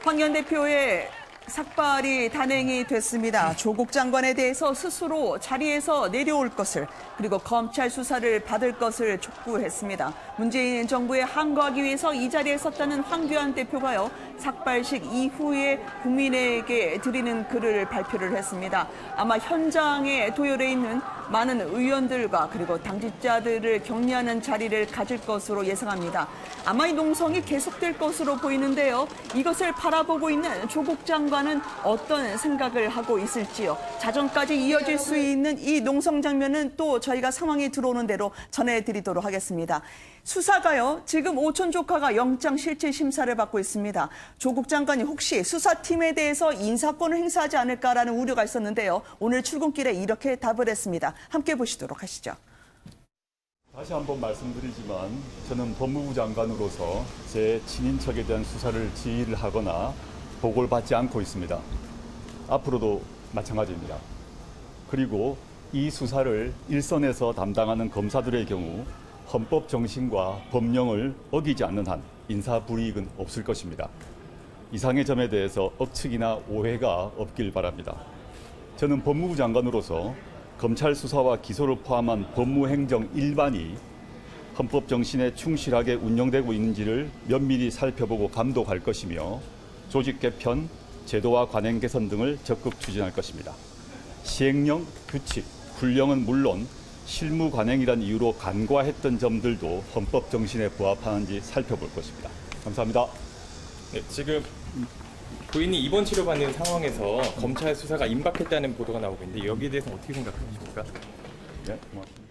황교안 대표의 삭발이 단행이 됐습니다. 조국 장관에 대해서 스스로 자리에서 내려올 것을 그리고 검찰 수사를 받을 것을 촉구했습니다. 문재인 정부에 항거하기 위해서 이 자리에 섰다는 황교안 대표가요. 삭발식 이후에 국민에게 드리는 글을 발표를 했습니다. 아마 현장에 도열해 있는 많은 의원들과 그리고 당직자들을 격려하는 자리를 가질 것으로 예상합니다. 아마 이 농성이 계속될 것으로 보이는데요. 이것을 바라보고 있는 조국 장관은 어떤 생각을 하고 있을지요. 자정까지 이어질 수 있는 이 농성 장면은 또 저희가 상황이 들어오는 대로 전해드리도록 하겠습니다. 수사가요. 지금 오촌 조카가 영장 실질 심사를 받고 있습니다. 조국 장관이 혹시 수사팀에 대해서 인사권을 행사하지 않을까라는 우려가 있었는데요. 오늘 출근길에 이렇게 답을 했습니다. 함께 보시도록 하시죠. 다시 한번 말씀드리지만 저는 법무부 장관으로서 제 친인척에 대한 수사를 지휘를 하거나 보고를 받지 않고 있습니다. 앞으로도 마찬가지입니다. 그리고 이 수사를 일선에서 담당하는 검사들의 경우 헌법 정신과 법령을 어기지 않는 한 인사불이익은 없을 것입니다. 이상의 점에 대해서 억측이나 오해가 없길 바랍니다. 저는 법무부 장관으로서 검찰 수사와 기소를 포함한 법무행정 일반이 헌법 정신에 충실하게 운영되고 있는지를 면밀히 살펴보고 감독할 것이며 조직 개편, 제도와 관행 개선 등을 적극 추진할 것입니다. 시행령, 규칙, 훈령은 물론 실무 관행이란 이유로 간과했던 점들도 헌법 정신에 부합하는지 살펴볼 것입니다. 감사합니다. 네, 지금 부인이 입원 치료받는 상황에서 검찰 수사가 임박했다는 보도가 나오고 있는데 여기에 대해서는 어떻게 생각하십니까? 네, 고맙습니다.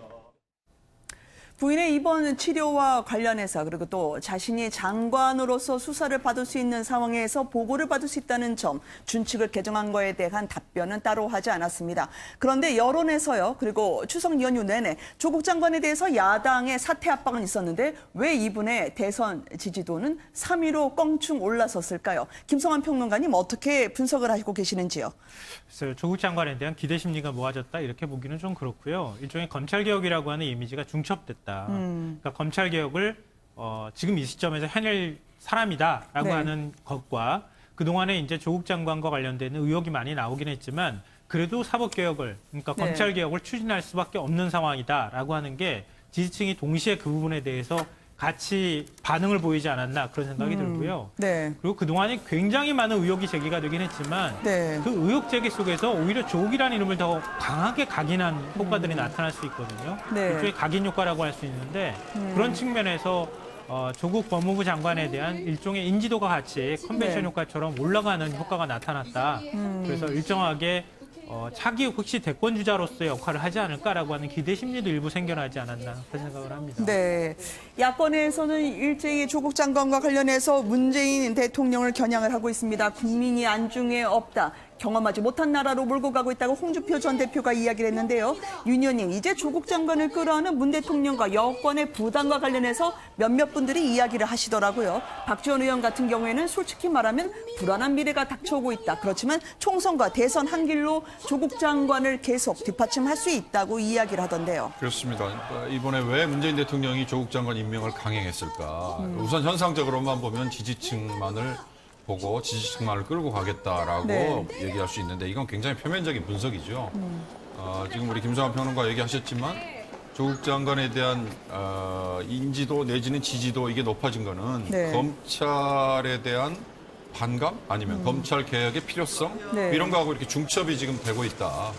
부인의 입원 치료와 관련해서 그리고 또 자신이 장관으로서 수사를 받을 수 있는 상황에서 보고를 받을 수 있다는 점, 준칙을 개정한 거에 대한 답변은 따로 하지 않았습니다. 그런데 여론에서요, 그리고 추석 연휴 내내 조국 장관에 대해서 야당의 사퇴 압박은 있었는데 왜 이분의 대선 지지도는 3위로 껑충 올라섰을까요? 김성환 평론가님 어떻게 분석을 하시고 계시는지요? 그래서 조국 장관에 대한 기대 심리가 모아졌다 이렇게 보기는 좀 그렇고요. 일종의 검찰개혁이라고 하는 이미지가 중첩됐다. 그러니까 검찰개혁을 지금 이 시점에서 해낼 사람이다라고 네. 하는 것과 그동안에 이제 조국 장관과 관련되는 의혹이 많이 나오긴 했지만 그래도 사법개혁을, 그러니까 네. 검찰개혁을 추진할 수밖에 없는 상황이다라고 하는 게 지지층이 동시에 그 부분에 대해서 같이 반응을 보이지 않았나 그런 생각이 들고요. 네. 그리고 그동안에 굉장히 많은 의혹이 제기가 되긴 했지만 네. 그 의혹 제기 속에서 오히려 조국이라는 이름을 더 강하게 각인한 효과들이 나타날 수 있거든요. 네. 일종의 각인 효과라고 할 수 있는데 그런 측면에서 조국 법무부 장관에 대한 일종의 인지도가 같이 컨벤션 네. 효과처럼 올라가는 효과가 나타났다. 그래서 일정하게 차기 혹시 대권 주자로서의 역할을 하지 않을까라고 하는 기대 심리도 일부 생겨나지 않았나 그런 생각을 합니다. 네, 야권에서는 일제히 조국 장관과 관련해서 문재인 대통령을 겨냥을 하고 있습니다. 국민이 안중에 없다. 경험하지 못한 나라로 몰고 가고 있다고 홍준표 전 대표가 이야기를 했는데요. 윤 의원님, 이제 조국 장관을 끌어안은 문 대통령과 여권의 부담과 관련해서 몇몇 분들이 이야기를 하시더라고요. 박지원 의원 같은 경우에는 솔직히 말하면 불안한 미래가 닥쳐오고 있다. 그렇지만 총선과 대선 한 길로 조국 장관을 계속 뒷받침할 수 있다고 이야기를 하던데요. 그렇습니다. 이번에 왜 문재인 대통령이 조국 장관 임명을 강행했을까? 우선 현상적으로만 보면 지지층만을 보고 지지층만을 끌고 가겠다라고 네. 얘기할 수 있는데 이건 굉장히 표면적인 분석이죠. 지금 우리 김성환 평론가 얘기하셨지만 조국 장관에 대한 인지도 내지는 지지도 이게 높아진 거는 네. 검찰에 대한 반감 아니면 검찰 개혁의 필요성 네. 이런 거하고 이렇게 중첩이 지금 되고 있다.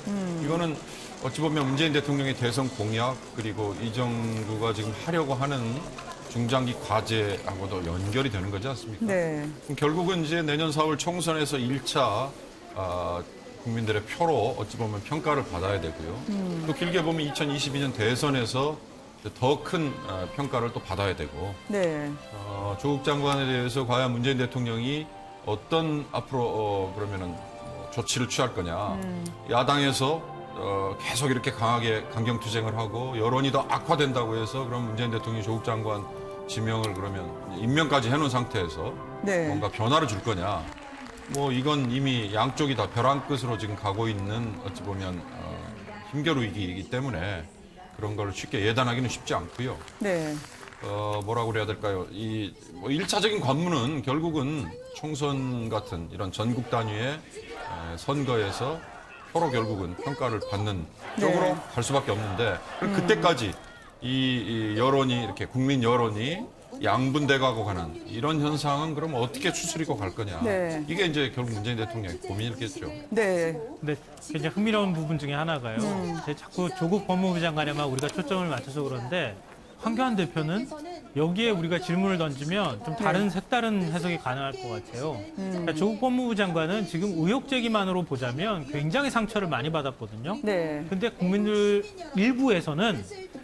이거는 어찌 보면 문재인 대통령의 대선 공약 그리고 이 정부가 지금 하려고 하는 중장기 과제하고도 연결이 되는 거지 않습니까? 네. 그럼 결국은 이제 내년 4월 총선에서 1차 국민들의 표로 어찌 보면 평가를 받아야 되고요. 또 길게 보면 2022년 대선에서 더 큰 평가를 또 받아야 되고 네. 조국 장관에 대해서 과연 문재인 대통령이 어떤 앞으로 그러면은 조치를 취할 거냐. 야당에서 계속 이렇게 강하게 강경투쟁을 하고 여론이 더 악화된다고 해서 그럼 문재인 대통령이 조국 장관 지명을 그러면 임명까지 해놓은 상태에서 네. 뭔가 변화를 줄 거냐. 뭐 이건 이미 양쪽이 다 벼랑 끝으로 지금 가고 있는 어찌 보면 힘겨루 위기이기 때문에 그런 걸 쉽게 예단하기는 쉽지 않고요. 네. 뭐라고 그래야 될까요? 뭐 1차적인 관문은 결국은 총선 같은 이런 전국 단위의 선거에서 표로 결국은 평가를 받는 쪽으로 네. 갈 수밖에 없는데 그때까지 이 여론이 이렇게 국민 여론이 양분돼가고 가는 이런 현상은 그럼 어떻게 추스리고 갈 거냐. 네. 이게 이제 결국 문재인 대통령의 고민이겠죠. 네. 근데 굉장히 흥미로운 부분 중에 하나가요. 이제 자꾸 조국 법무부 장관에만 우리가 초점을 맞춰서 그런데 황교안 대표는 여기에 우리가 질문을 던지면 좀 다른 색다른 해석이 가능할 것 같아요. 그러니까 조국 법무부 장관은 지금 의혹 제기만으로 보자면 굉장히 상처를 많이 받았거든요. 네. 근데 국민들 일부에서는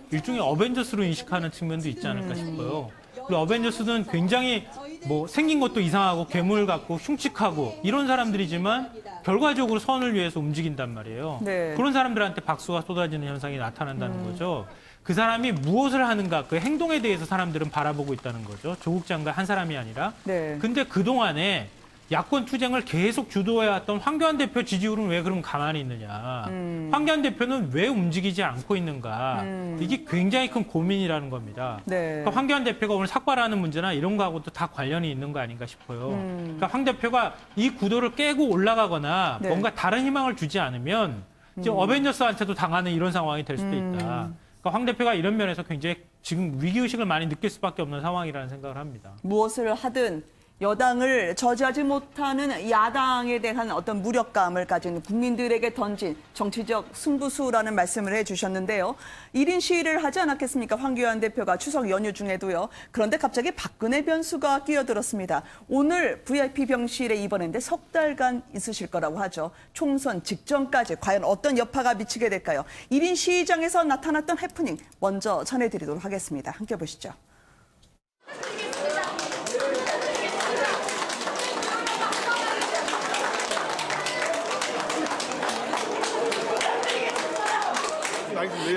일종의 어벤져스로 인식하는 측면도 있지 않을까 싶어요. 그리고 어벤져스는 굉장히 뭐 생긴 것도 이상하고 괴물 같고 흉측하고 이런 사람들이지만 결과적으로 선을 위해서 움직인단 말이에요. 네. 그런 사람들한테 박수가 쏟아지는 현상이 나타난다는 거죠. 그 사람이 무엇을 하는가, 그 행동에 대해서 사람들은 바라보고 있다는 거죠. 조국 장관 한 사람이 아니라. 네. 근데 그동안에 야권 투쟁을 계속 주도해왔던 황교안 대표 지지율은 왜 그럼 가만히 있느냐. 황교안 대표는 왜 움직이지 않고 있는가. 이게 굉장히 큰 고민이라는 겁니다. 네. 그러니까 황교안 대표가 오늘 삭발하는 문제나 이런 거하고도 다 관련이 있는 거 아닌가 싶어요. 그러니까 황 대표가 이 구도를 깨고 올라가거나 네. 뭔가 다른 희망을 주지 않으면 지금 어벤져스한테도 당하는 이런 상황이 될 수도 있다. 그러니까 황 대표가 이런 면에서 굉장히 지금 위기의식을 많이 느낄 수밖에 없는 상황이라는 생각을 합니다. 무엇을 하든 여당을 저지하지 못하는 야당에 대한 어떤 무력감을 가진 국민들에게 던진 정치적 승부수라는 말씀을 해주셨는데요. 1인 시위를 하지 않았겠습니까? 황교안 대표가 추석 연휴 중에도요. 그런데 갑자기 박근혜 변수가 끼어들었습니다. 오늘 VIP 병실에 입원했는데 석 달간 있으실 거라고 하죠. 총선 직전까지 과연 어떤 여파가 미치게 될까요? 1인 시위장에서 나타났던 해프닝 먼저 전해드리도록 하겠습니다. 함께 보시죠.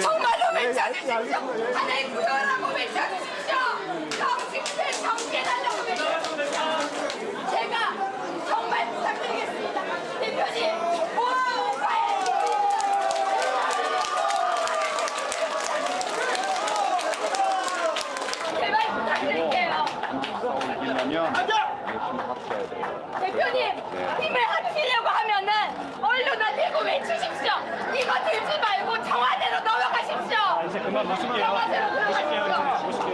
정말로 외쳐주십시오. 하나의 구원하고 외쳐주십시오. 정식들 정리해달라고 외쳐주십시오. 제가 정말 부탁드리겠습니다. 대표님, 제발 부탁드릴게요. 대표님, 힘을 합치려고 하면은 언론화 대고 외치십시오. 이거 들지 말고 청와대로 넘어가십시오. 이제 그만 보실게요. 청와대로 들어가십시오.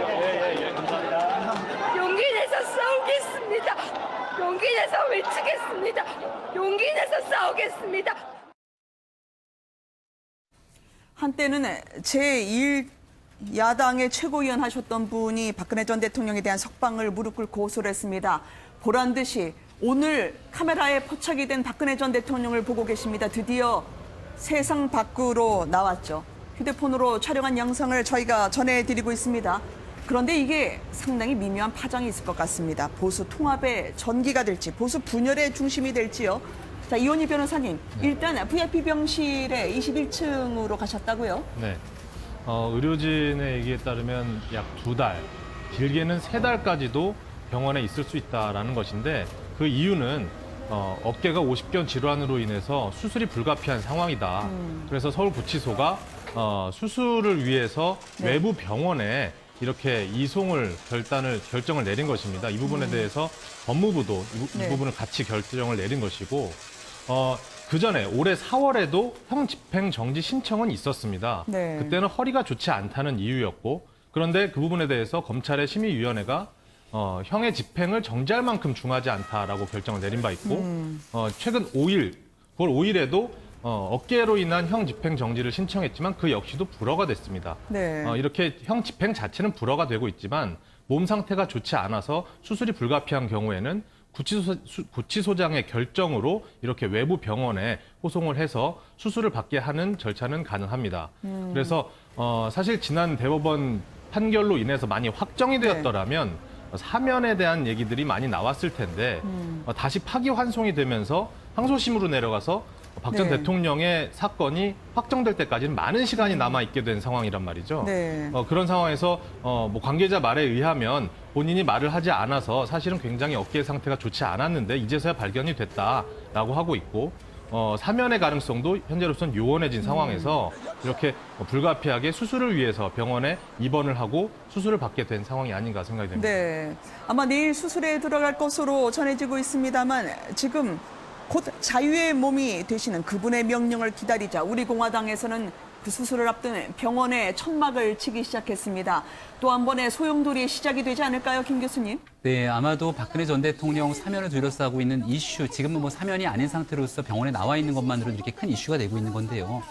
예, 감사합니다. 용기 내서 싸우겠습니다. 용기 내서 외치겠습니다. 용기 내서 싸우겠습니다. 한때는 제1야당의 최고위원 하셨던 분이 박근혜 전 대통령에 대한 석방을 무릎 꿇고 호소를 했습니다. 보란 듯이 오늘 카메라에 포착이 된 박근혜 전 대통령을 보고 계십니다. 드디어 세상 밖으로 나왔죠. 휴대폰으로 촬영한 영상을 저희가 전해드리고 있습니다. 그런데 이게 상당히 미묘한 파장이 있을 것 같습니다. 보수 통합의 전기가 될지, 보수 분열의 중심이 될지요. 자, 이원희 변호사님, 일단 VIP 병실에 21층으로 가셨다고요? 네. 의료진의 얘기에 따르면 약 2달, 길게는 3달까지도 병원에 있을 수 있다라는 것인데 그 이유는 어깨가 50견 질환으로 인해서 수술이 불가피한 상황이다. 그래서 서울구치소가 수술을 위해서 외부 병원에 이렇게 이송을 결정을 내린 것입니다. 이 부분에 대해서 법무부도 이 부분을 같이 결정을 내린 것이고 그 전에 올해 4월에도 형 집행 정지 신청은 있었습니다. 네. 그때는 허리가 좋지 않다는 이유였고 그런데 그 부분에 대해서 검찰의 심의위원회가 형의 집행을 정지할 만큼 중하지 않다라고 결정을 내린 바 있고 최근 5일, 9월 5일에도 어깨로 인한 형 집행 정지를 신청했지만 그 역시도 불허가 됐습니다. 네. 이렇게 형 집행 자체는 불허가 되고 있지만 몸 상태가 좋지 않아서 수술이 불가피한 경우에는 구치소장의 결정으로 이렇게 외부 병원에 호송을 해서 수술을 받게 하는 절차는 가능합니다. 그래서 사실 지난 대법원 판결로 인해서 많이 확정이 되었더라면 사면에 대한 얘기들이 많이 나왔을 텐데 다시 파기환송이 되면서 항소심으로 내려가서 박 전 대통령의 사건이 확정될 때까지는 많은 시간이 남아있게 된 상황이란 말이죠. 네. 그런 상황에서 뭐 관계자 말에 의하면 본인이 말을 하지 않아서 사실은 굉장히 어깨 상태가 좋지 않았는데 이제서야 발견이 됐다라고 하고 있고 사면의 가능성도 현재로서는 요원해진 상황에서 이렇게 불가피하게 수술을 위해서 병원에 입원을 하고 수술을 받게 된 상황이 아닌가 생각이 됩니다. 네. 아마 내일 수술에 들어갈 것으로 전해지고 있습니다만 지금 곧 자유의 몸이 되시는 그분의 명령을 기다리자 우리 공화당에서는 그 수술을 앞둔 병원에 천막을 치기 시작했습니다. 또 한 번의 소용돌이 시작이 되지 않을까요, 김 교수님? 네, 아마도 박근혜 전 대통령 사면을 둘러싸고 있는 이슈, 지금은 뭐 사면이 아닌 상태로서 병원에 나와 있는 것만으로도 이렇게 큰 이슈가 되고 있는 건데요.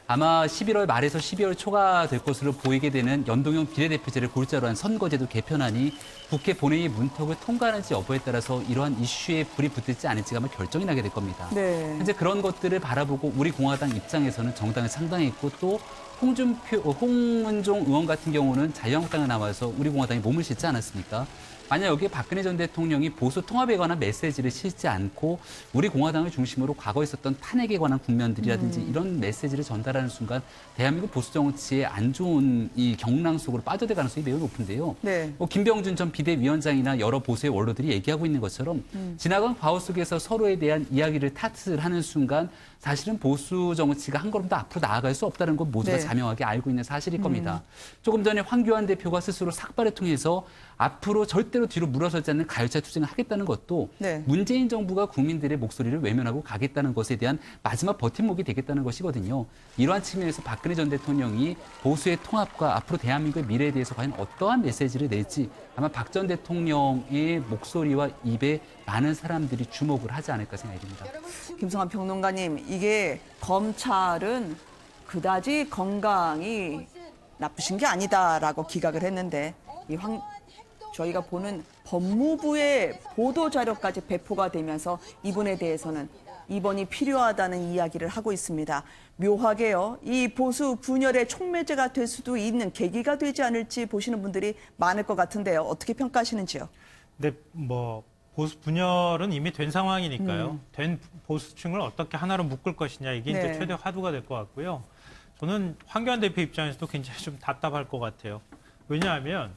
아마 11월 말에서 12월 초가 될 것으로 보이게 되는 연동형 비례대표제를 골자로 한 선거제도 개편안이 국회 본회의 문턱을 통과하는지 여부에 따라서 이러한 이슈에 불이 붙을지 않을지가 아마 결정이 나게 될 겁니다. 네. 현재 그런 것들을 바라보고 우리 공화당 입장에서는 정당을 상당했고 또 홍문종 의원 같은 경우는 자유한국당에 나와서 우리 공화당이 몸을 싣지 않았습니까? 만약 여기에 박근혜 전 대통령이 보수 통합에 관한 메시지를 실지 않고 우리 공화당을 중심으로 과거에 있었던 탄핵에 관한 국면들이라든지 이런 메시지를 전달하는 순간 대한민국 보수 정치의 안 좋은 이 경랑 속으로 빠져들 가능성이 매우 높은데요. 네. 김병준 전 비대위원장이나 여러 보수의 원로들이 얘기하고 있는 것처럼 지나간 과거 속에서 서로에 대한 이야기를 탓을 하는 순간 사실은 보수 정치가 한 걸음 더 앞으로 나아갈 수 없다는 건 모두가 자명하게 알고 있는 사실일 겁니다. 조금 전에 황교안 대표가 스스로 삭발을 통해서 앞으로 절대 절대로 뒤로 물러서지 않는 가열차 투쟁을 하겠다는 것도 네. 문재인 정부가 국민들의 목소리를 외면하고 가겠다는 것에 대한 마지막 버팀목이 되겠다는 것이거든요. 이러한 측면에서 박근혜 전 대통령이 보수의 통합과 앞으로 대한민국의 미래에 대해서 과연 어떠한 메시지를 낼지 아마 박 전 대통령의 목소리와 입에 많은 사람들이 주목을 하지 않을까 생각이 듭니다. 김성환 평론가님, 이게 검찰은 그다지 건강이 나쁘신 게 아니다라고 기각을 했는데 저희가 보는 법무부의 보도 자료까지 배포가 되면서 이분에 대해서는 입원이 필요하다는 이야기를 하고 있습니다. 묘하게요, 이 보수 분열의 촉매제가 될 수도 있는 계기가 되지 않을지 보시는 분들이 많을 것 같은데요. 어떻게 평가하시는지요? 근데 뭐 보수 분열은 이미 된 상황이니까요. 된 보수층을 어떻게 하나로 묶을 것이냐 이게 네. 이제 최대 화두가 될 것 같고요. 저는 황교안 대표 입장에서도 굉장히 좀 답답할 것 같아요. 왜냐하면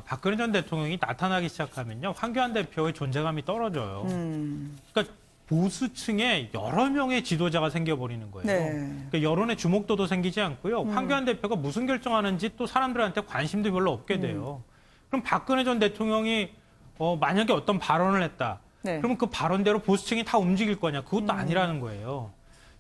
박근혜 전 대통령이 나타나기 시작하면요, 황교안 대표의 존재감이 떨어져요. 그러니까 보수층에 여러 명의 지도자가 생겨버리는 거예요. 네. 그러니까 여론의 주목도도 생기지 않고요. 황교안 대표가 무슨 결정하는지 또 사람들한테 관심도 별로 없게 돼요. 그럼 박근혜 전 대통령이 만약에 어떤 발언을 했다. 네. 그러면 그 발언대로 보수층이 다 움직일 거냐? 그것도 아니라는 거예요.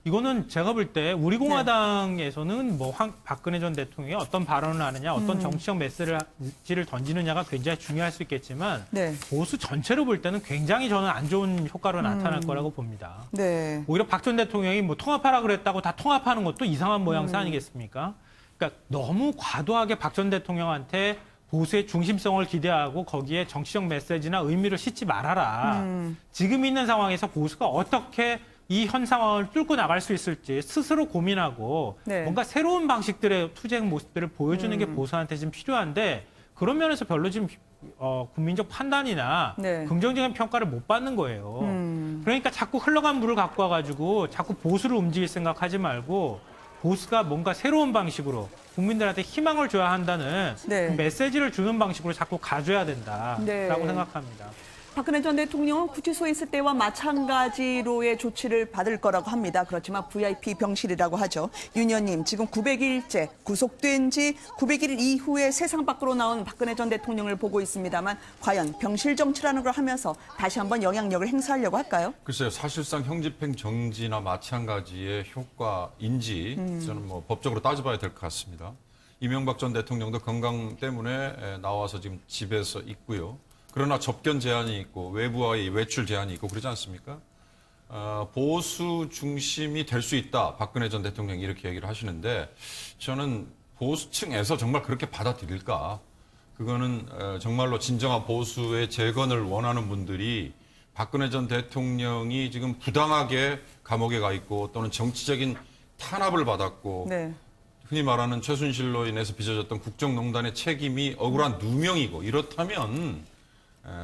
이거는 제가 볼 때 우리 공화당에서는 뭐 박근혜 전 대통령이 어떤 발언을 하느냐, 어떤 정치적 메시지를 던지느냐가 굉장히 중요할 수 있겠지만 네. 보수 전체로 볼 때는 굉장히 저는 안 좋은 효과로 나타날 거라고 봅니다. 네. 오히려 박 전 대통령이 뭐 통합하라 그랬다고 다 통합하는 것도 이상한 모양새 아니겠습니까? 그러니까 너무 과도하게 박 전 대통령한테 보수의 중심성을 기대하고 거기에 정치적 메시지나 의미를 싣지 말아라. 지금 있는 상황에서 보수가 어떻게 이 현 상황을 뚫고 나갈 수 있을지 스스로 고민하고 네. 뭔가 새로운 방식들의 투쟁 모습들을 보여주는 게 보수한테 지금 필요한데 그런 면에서 별로 지금 국민적 판단이나 네. 긍정적인 평가를 못 받는 거예요. 그러니까 자꾸 흘러간 물을 갖고 와가지고 자꾸 보수를 움직일 생각하지 말고 보수가 뭔가 새로운 방식으로 국민들한테 희망을 줘야 한다는 네. 그 메시지를 주는 방식으로 자꾸 가줘야 된다라고 네. 생각합니다. 박근혜 전 대통령은 구치소에 있을 때와 마찬가지로의 조치를 받을 거라고 합니다. 그렇지만 VIP 병실이라고 하죠. 윤 의원님, 지금 900일째 구속된 지 900일 이후에 세상 밖으로 나온 박근혜 전 대통령을 보고 있습니다만 과연 병실 정치라는 걸 하면서 다시 한번 영향력을 행사하려고 할까요? 글쎄요, 사실상 형집행 정지나 마찬가지의 효과인지 저는 뭐 법적으로 따져봐야 될 것 같습니다. 이명박 전 대통령도 건강 때문에 나와서 지금 집에서 있고요. 그러나 접견 제한이 있고 외부와의 외출 제한이 있고 그러지 않습니까? 보수 중심이 될 수 있다. 박근혜 전 대통령이 이렇게 얘기를 하시는데 저는 보수층에서 정말 그렇게 받아들일까? 그거는 정말로 진정한 보수의 재건을 원하는 분들이 박근혜 전 대통령이 지금 부당하게 감옥에 가 있고 또는 정치적인 탄압을 받았고 네. 흔히 말하는 최순실로 인해서 빚어졌던 국정농단의 책임이 억울한 누명이고 이렇다면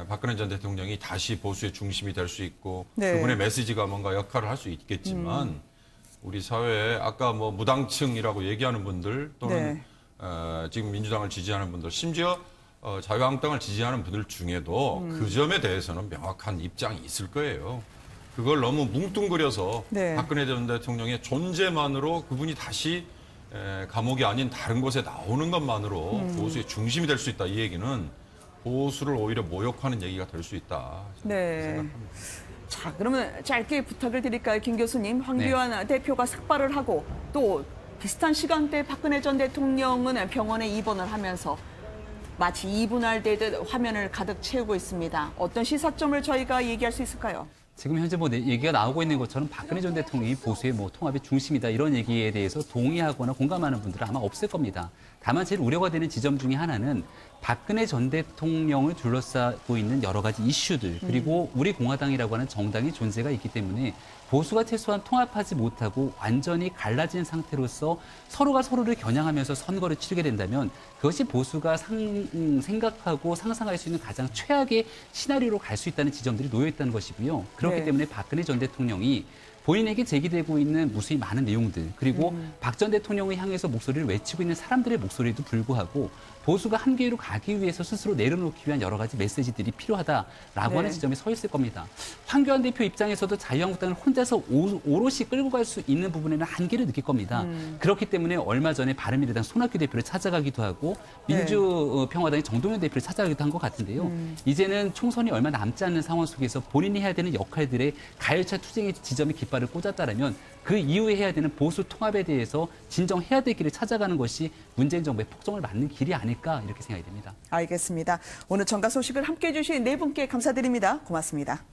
박근혜 전 대통령이 다시 보수의 중심이 될 수 있고 네. 그분의 메시지가 뭔가 역할을 할 수 있겠지만 우리 사회에 아까 뭐 무당층이라고 얘기하는 분들 또는 지금 민주당을 지지하는 분들 심지어 자유한국당을 지지하는 분들 중에도 그 점에 대해서는 명확한 입장이 있을 거예요. 그걸 너무 뭉뚱그려서 네. 박근혜 전 대통령의 존재만으로 그분이 다시 감옥이 아닌 다른 곳에 나오는 것만으로 보수의 중심이 될 수 있다. 이 얘기는 보수를 오히려 모욕하는 얘기가 될 수 있다. 네. 생각합니다. 자, 그러면 짧게 부탁을 드릴까요, 김 교수님? 황교안 대표가 삭발을 하고 또 비슷한 시간대에 박근혜 전 대통령은 병원에 입원을 하면서 마치 이분할되듯 화면을 가득 채우고 있습니다. 어떤 시사점을 저희가 얘기할 수 있을까요? 지금 현재 뭐 얘기가 나오고 있는 것처럼 박근혜 전 대통령이 보수의 뭐 통합의 중심이다 이런 얘기에 대해서 동의하거나 공감하는 분들은 아마 없을 겁니다. 다만 제일 우려가 되는 지점 중에 하나는 박근혜 전 대통령을 둘러싸고 있는 여러 가지 이슈들 그리고 우리 공화당이라고 하는 정당의 존재가 있기 때문에 보수가 최소한 통합하지 못하고 완전히 갈라진 상태로서 서로가 서로를 겨냥하면서 선거를 치르게 된다면 그것이 보수가 생각하고 상상할 수 있는 가장 최악의 시나리오로 갈 수 있다는 지점들이 놓여 있다는 것이고요. 그렇기 네. 때문에 박근혜 전 대통령이 본인에게 제기되고 있는 무수히 많은 내용들, 그리고 박 전 대통령을 향해서 목소리를 외치고 있는 사람들의 목소리에도 불구하고 보수가 한계로 가기 위해서 스스로 내려놓기 위한 여러 가지 메시지들이 필요하다라고 하는 지점에 서 있을 겁니다. 황교안 대표 입장에서도 자유한국당을 혼자서 오롯이 끌고 갈 수 있는 부분에는 한계를 느낄 겁니다. 그렇기 때문에 얼마 전에 바른미래당 손학규 대표를 찾아가기도 하고 민주평화당의 정동영 대표를 찾아가기도 한 것 같은데요. 이제는 총선이 얼마 남지 않는 상황 속에서 본인이 해야 되는 역할들의 가열차 투쟁의 지점에 깃발을 꽂았다라면 그 이후에 해야 되는 보수 통합에 대해서 진정해야 될 길을 찾아가는 것이 문재인 정부의 폭정을 막는 길이 아닐까 이렇게 생각이 됩니다. 알겠습니다. 오늘 정가 소식을 함께해 주신 네 분께 감사드립니다. 고맙습니다.